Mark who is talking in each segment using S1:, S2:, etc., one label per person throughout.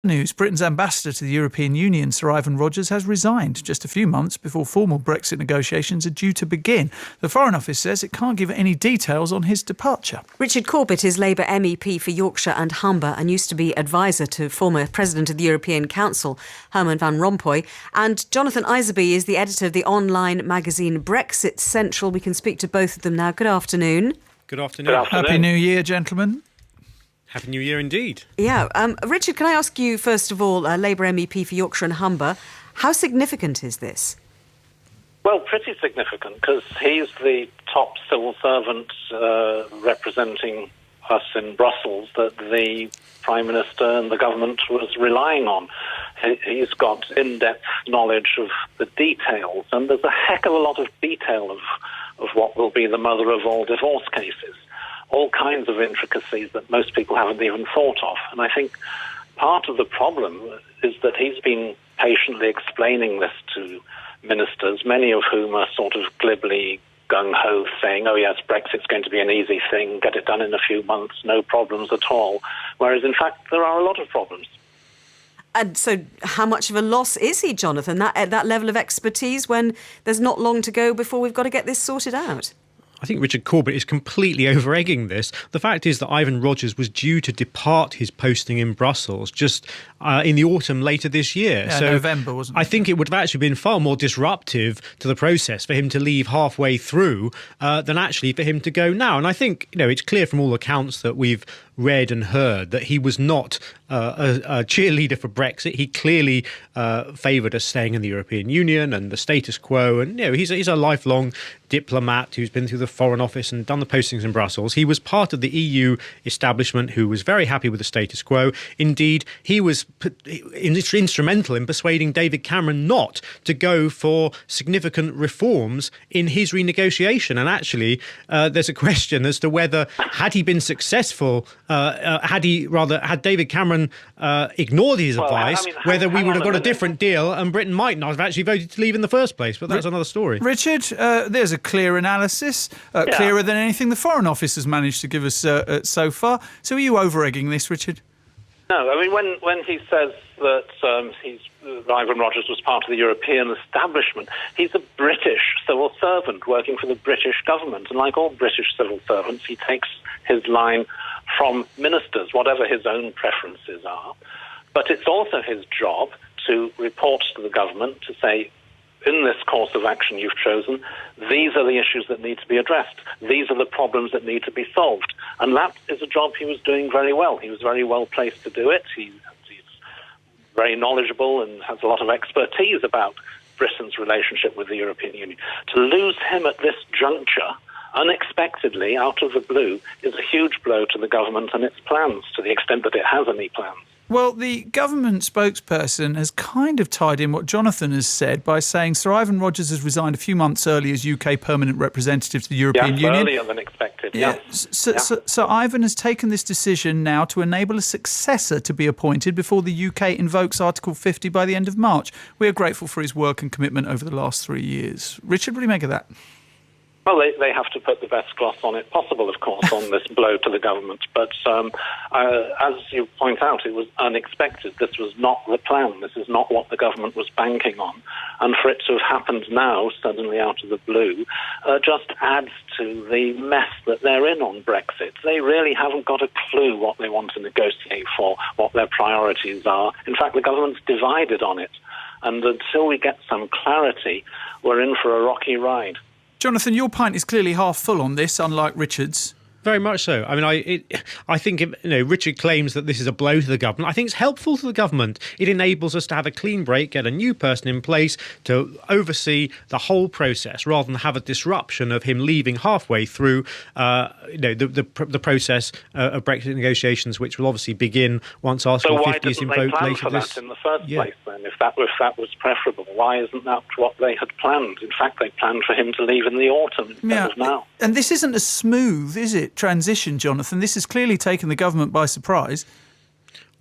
S1: News. Britain's ambassador to the European Union, Sir Ivan Rogers, has resigned just a few months before formal Brexit negotiations are due to begin. The Foreign Office says it can't give any details on his departure.
S2: Richard Corbett is Labour MEP for Yorkshire and Humber and used to be advisor to former President of the European Council, Herman Van Rompuy. And Jonathan Isaby is the editor of the online magazine Brexit Central. We can speak to both of them now. Good afternoon.
S3: Good afternoon.
S4: Good afternoon.
S1: Happy New Year, gentlemen.
S3: Happy New Year indeed.
S2: Yeah. Richard, can I ask you, first of all, Labour MEP for Yorkshire and Humber, how significant is this?
S4: Well, pretty significant, because he's the top civil servant representing us in Brussels that the Prime Minister and the government was relying on. He's got in-depth knowledge of the details, and there's a heck of a lot of detail of what will be the mother of all divorce cases. All kinds of intricacies that most people haven't even thought of. And I think part of the problem is that he's been patiently explaining this to ministers, many of whom are sort of glibly gung-ho, saying, oh yes, Brexit's going to be an easy thing, get it done in a few months, no problems at all. Whereas, in fact, there are a lot of problems.
S2: And so how much of a loss is he, Jonathan, that level of expertise when there's not long to go before we've got to get this sorted out?
S3: I think Richard Corbett is completely over-egging this. The fact is that Ivan Rogers was due to depart his posting in Brussels just in the autumn later this year.
S1: Yeah,
S3: so
S1: November, wasn't it?
S3: I think it would have actually been far more disruptive to the process for him to leave halfway through than actually for him to go now. And I think, it's clear from all accounts that we've read and heard that he was not a cheerleader for Brexit. He clearly favoured us staying in the European Union and the status quo. And, he's a lifelong diplomat who's been through the Foreign Office and done the postings in Brussels. He was part of the EU establishment who was very happy with the status quo. Indeed, he was instrumental in persuading David Cameron not to go for significant reforms in his renegotiation. And actually, there's a question as to whether, had he been successful, had David Cameron ignored his advice, whether we would have got a different deal and Britain might not have actually voted to leave in the first place. But that's another story.
S1: Richard, there's a clear analysis, clearer than anything the Foreign Office has managed to give us so far. So are you over-egging this, Richard?
S4: No, I mean, when he says that Ivan Rogers was part of the European establishment, he's a British civil servant working for the British government. And like all British civil servants, he takes his line from ministers, whatever his own preferences are. But it's also his job to report to the government to say, in this course of action you've chosen, these are the issues that need to be addressed. These are the problems that need to be solved. And that is a job he was doing very well. He was very well placed to do it. He's very knowledgeable and has a lot of expertise about Britain's relationship with the European Union. To lose him at this juncture, unexpectedly, out of the blue, is a huge blow to the government and its plans, to the extent that it has any plans.
S1: Well, the government spokesperson has kind of tied in what Jonathan has said by saying Sir Ivan Rogers has resigned a few months early as UK permanent representative to the European Union.
S4: Earlier than expected, yes.
S1: So Ivan has taken this decision now to enable a successor to be appointed before the UK invokes Article 50 by the end of March. We are grateful for his work and commitment over the last 3 years. Richard, what do you make of that?
S4: Well, they have to put the best gloss on it possible, of course, on this blow to the government. But as you point out, it was unexpected. This was not the plan. This is not what the government was banking on. And for it to have happened now, suddenly out of the blue, just adds to the mess that they're in on Brexit. They really haven't got a clue what they want to negotiate for, what their priorities are. In fact, the government's divided on it. And until we get some clarity, we're in for a rocky ride.
S1: Jonathan, your pint is clearly half full on this, unlike Richard's.
S3: Very much so. I mean, I think Richard claims that this is a blow to the government. I think it's helpful to the government. It enables us to have a clean break, get a new person in place to oversee the whole process, rather than have a disruption of him leaving halfway through. The process of Brexit negotiations, which will obviously begin once Article 50 is invoked later this.
S4: So why didn't they plan for that in the first place then? If that was preferable, why isn't that what they had planned? In fact, they planned for him to leave in the autumn instead of now.
S1: And this isn't as smooth, is it? Transition, Jonathan. This has clearly taken the government by surprise.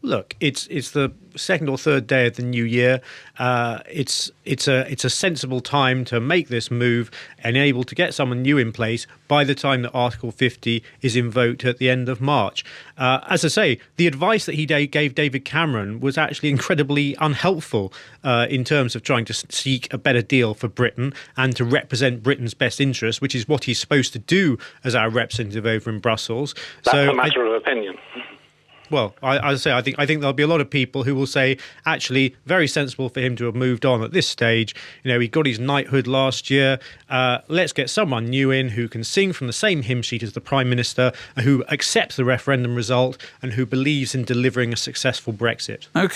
S3: Look, it's the second or third day of the new year. It's a sensible time to make this move and able to get someone new in place by the time that Article 50 is invoked at the end of March. As I say, the advice that he gave David Cameron was actually incredibly unhelpful in terms of trying to seek a better deal for Britain and to represent Britain's best interests, which is what he's supposed to do as our representative over in Brussels.
S4: That's a matter of opinion.
S3: Well, I think there'll be a lot of people who will say, actually, very sensible for him to have moved on at this stage. You know, he got his knighthood last year. Let's get someone new in who can sing from the same hymn sheet as the Prime Minister, who accepts the referendum result and who believes in delivering a successful Brexit.
S1: OK.